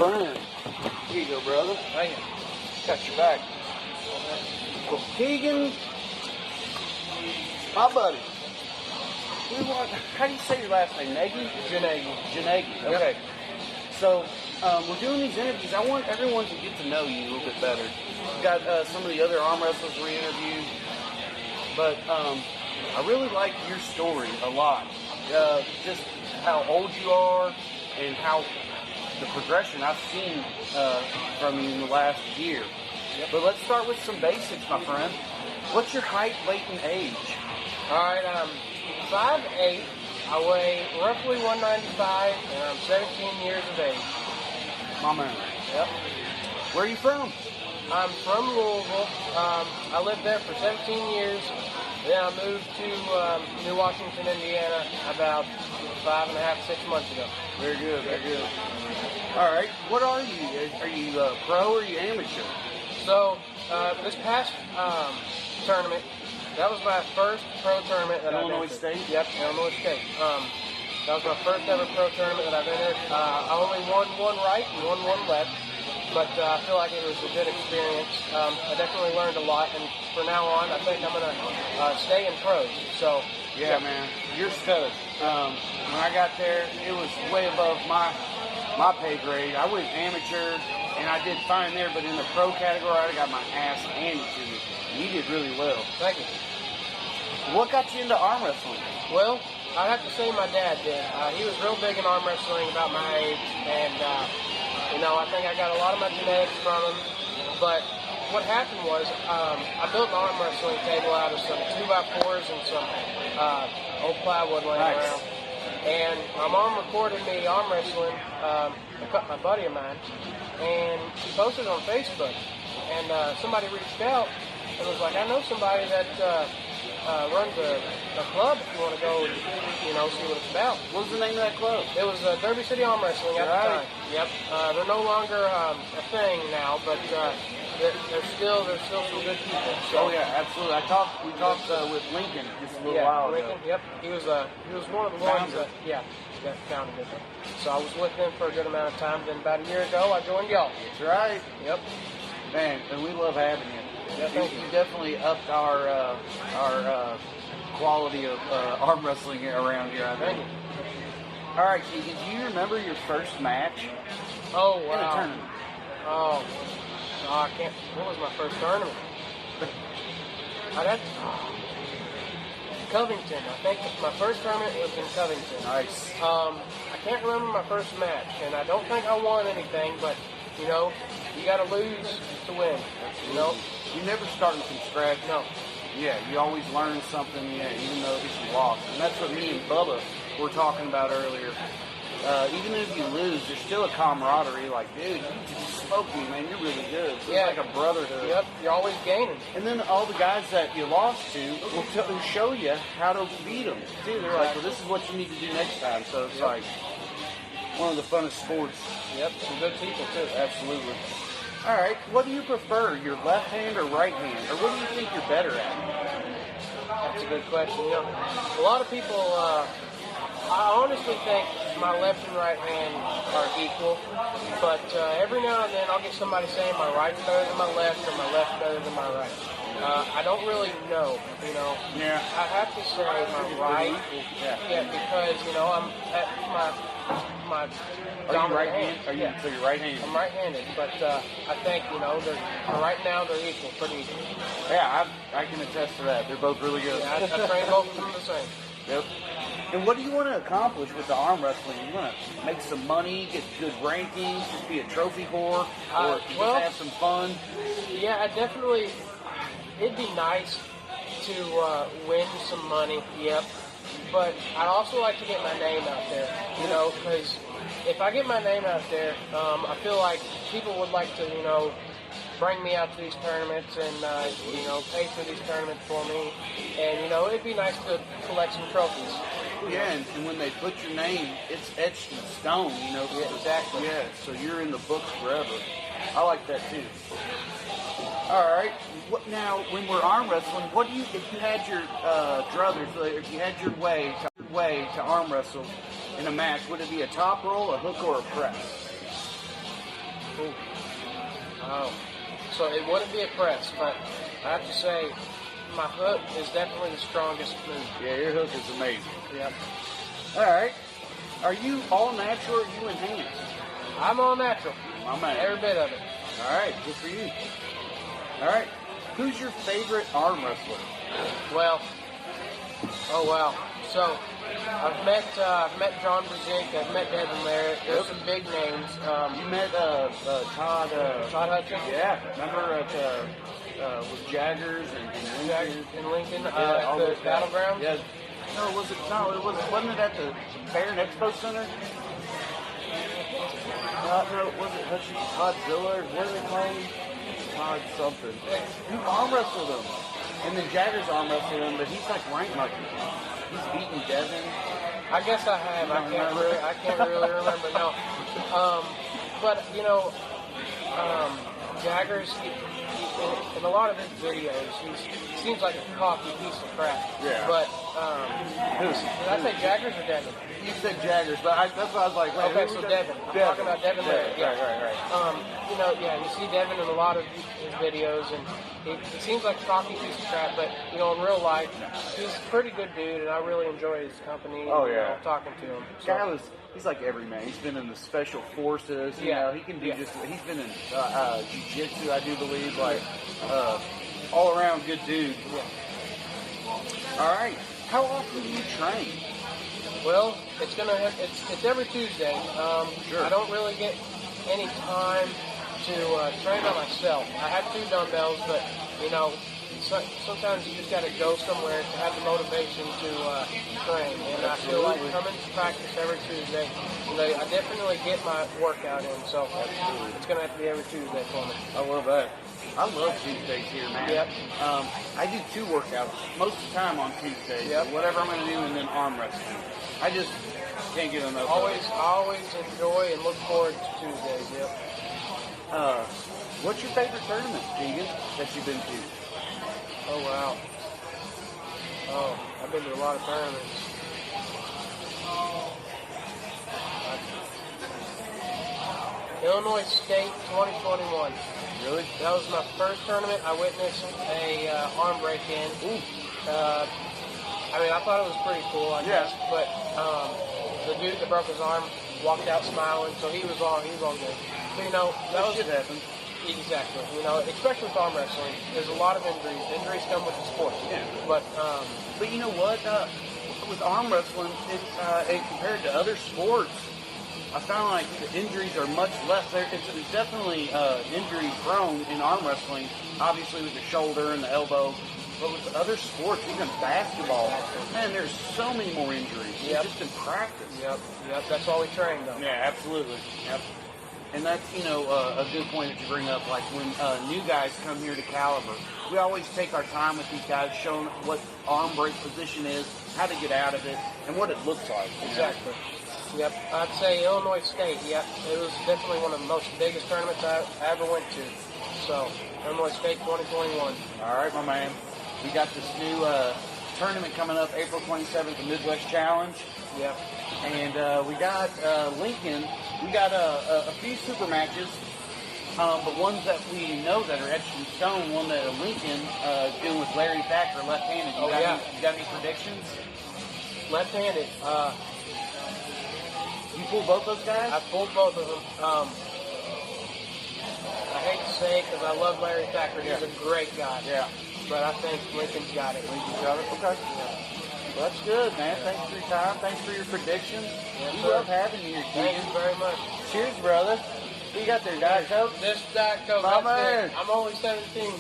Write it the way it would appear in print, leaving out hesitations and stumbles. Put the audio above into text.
friend. Here you go, brother. Thank you. Got your back. Well, Keegan, my buddy. How do you say your last name? Gnagie? Gnagie. Okay. So, we're doing these interviews. I want everyone to get to know you a little bit better. We've got some of the other arm wrestlers we interviewed, but I really like your story a lot. Just how old you are and how the progression I've seen from you in the last year. Yep. But let's start with some basics, my friend. What's your height, weight, and age? All right, I'm 5'8". I weigh roughly 195, and I'm 17 years of age. My man. Yep. Where are you from? I'm from Louisville. I lived there for 17 years. Then I moved to New Washington, Indiana, about 5.5, 6 months ago. Very good, very good. All right, what are you? Are you pro or are you amateur? So, this past tournament, that was my first pro tournament that I've entered. Illinois State? Yep, Illinois State. That was my first ever pro tournament that I've entered. I only won one right and won one left, but I feel like it was a good experience. I definitely learned a lot, and from now on, I think I'm going to stay in pros. So, yeah, man, you're stud. When I got there, it was way above my pay grade. I went amateur, and I did fine there, but in the pro category, I got my ass handed to me. You did really well. Thank you. What got you into arm wrestling? Well, I have to say my dad did. He was real big in arm wrestling about my age, and I think I got a lot of my genetics from him. But what happened was I built an arm wrestling table out of some 2x4s and some old plywood laying around. And my mom recorded me arm wrestling, a buddy of mine, and she posted it on Facebook. And somebody reached out and was like, I know somebody that runs a club if you want to go and, see what it's about. What was the name of that club? It was Derby City Arm Wrestling at the time. Yep. They're no longer a thing now, but there's still some good people. So. Oh yeah, absolutely. We talked with Lincoln just a little while Lincoln, ago. Yep. He was one of the ones that founded it. So I was with them for a good amount of time. Then about a year ago, I joined y'all. That's right. Yep. Man, and we love having you. Yeah, you definitely upped our quality of arm wrestling around here, I think. All right, Keegan, do you remember your first match? Oh, wow. In a tournament? Oh, no, I can't. What was my first tournament? Covington. I think my first tournament was in Covington. Nice. I can't remember my first match, and I don't think I won anything, but, you got to lose to win. You never started from scratch. No. Yeah, you always learn something, even though if you lost. And that's what me and Bubba were talking about earlier. Even if you lose, there's still a camaraderie. Like, dude, you just smoked me, man. You're really good. So it's like a brotherhood. Yep, you're always gaining. And then all the guys that you lost to will show you how to beat them, too. They're like, well, this is what you need to do next time. So it's like one of the funnest sports. Yep, some good people, too. Absolutely. All right, what do you prefer, your left hand or right hand? Or what do you think you're better at? That's a good question. A lot of people, I honestly think my left and right hand are equal, but every now and then I'll get somebody saying my right's better than my left or my left's better than my right. I don't really know, Yeah. I have to say my right, because, I'm at my dominant hand. So you're right-handed? I'm right-handed, but I think, right now they're equal, pretty equal. Yeah, I can attest to that. They're both really good. Yeah, I train both of them the same. Yep. And what do you want to accomplish with the arm wrestling? You want to make some money, get good rankings, just be a trophy whore, or just have some fun? Yeah, it'd be nice to win some money, yep. But I'd also like to get my name out there, because if I get my name out there, I feel like people would like to, bring me out to these tournaments and, pay for these tournaments for me. And, it'd be nice to collect some trophies. Yeah, and when they put your name, it's etched in stone, Yeah, exactly. Yeah, so you're in the books forever. I like that, too. All right. Now, when we're arm wrestling, what do you, if you had your druthers, if you had your way to arm wrestle in a match, would it be a top roll, a hook, or a press? Oh, so it wouldn't be a press, but I have to say my hook is definitely the strongest move. Yeah, your hook is amazing. Yep. All right. Are you all natural or are you enhanced? I'm all natural. My man. Every bit of it. All right, good for you. All right. Who's your favorite arm wrestler? Well, oh wow. So I've met John Brzezinski, I've met Devin Merritt. There's some big names. You met Todd. Todd Hudson. Yeah, remember at with Jaggers and Lincoln. In Lincoln, all the those guys. Battleground. Yeah. No, wasn't it at the Barron Expo Center? No, was it Hutchins? Todd Ziller? What do they call him? Todd something. You arm wrestled him. And then Jaggers arm wrestled him, but he's like ranked like he's beating Devin. I guess I have. I can't really remember. No. But you know, Jaggers, in a lot of his videos, he seems like a cocky piece of crap. Yeah. But Who? did I say Jaggers or Devin? You said Jaggers, but that's why I was like, wait, Okay, so Devin. I'm talking about Devin Merritt. Yeah, right. You know, yeah, you see Devin in a lot of his videos, and he seems like a cocky piece of crap, but, you know, in real life, he's a pretty good dude, and I really enjoy his company and you know, talking to him. So. He's like every man. He's been in the special forces. You know, he can do he's been in jiu-jitsu, I do believe, like, all around good dude. Yeah. All right. How often do you train? Well, it's every Tuesday. Sure. I don't really get any time to train by myself. I have 2 dumbbells, but you know, sometimes you just got to go somewhere to have the motivation to train. And I feel like coming to practice every Tuesday, you know, I definitely get my workout in. So it's going to have to be every Tuesday for me. I love that. I love Tuesdays here, man. Yep. I do 2 workouts most of the time on Tuesdays. Yep. So whatever I'm going to do, and then arm wrestling. I just can't get enough. I always enjoy and look forward to Tuesdays. Yep. What's your favorite tournament, Keegan, that you've been to? Oh wow. Oh, I've been to a lot of tournaments. Illinois State 2021. Really? That was my first tournament. I witnessed a arm break-in. I mean, I thought it was pretty cool, I guess. But the dude that broke his arm walked out smiling, so he was all good. So, you know, that shit happens. Exactly. You know, especially with arm wrestling, there's a lot of injuries. Injuries come with the sport. Yeah. But you know what? With arm wrestling, and compared to other sports, I found like the injuries are much less. It's definitely injury prone in arm wrestling, obviously with the shoulder and the elbow. But with other sports, even basketball, man, there's so many more injuries. Yep. Just in practice. Yep. That's all we train, though. Yeah, absolutely. Yep. And that's, you know, a good point that you bring up. Like when new guys come here to Caliber, we always take our time with these guys, showing what arm break position is, how to get out of it, and what it looks like. Exactly. Yep. I'd say Illinois State, yep. It was definitely one of the most biggest tournaments I ever went to. So, Illinois State 2021. All right, my man. We got this new tournament coming up April 27th, the Midwest Challenge. Yep. And we got Lincoln. We got a few super matches, but ones that we know that are etched in stone. One that Lincoln doing with Larry Thacker, left-handed. You got any predictions? Left-handed. You pulled both those guys? I pulled both of them. I hate to say it because I love Larry Thacker. He's a great guy. Yeah. But I think Lincoln's got it. Lincoln's got it? Okay. Yeah. Well, that's good, man. Thanks for your time. Thanks for your predictions. Yes, We love having you here, Thank Keegan. you very much. Cheers, brother. What you got there, Diet Coke? This Diet Coke. My man. I'm only 17.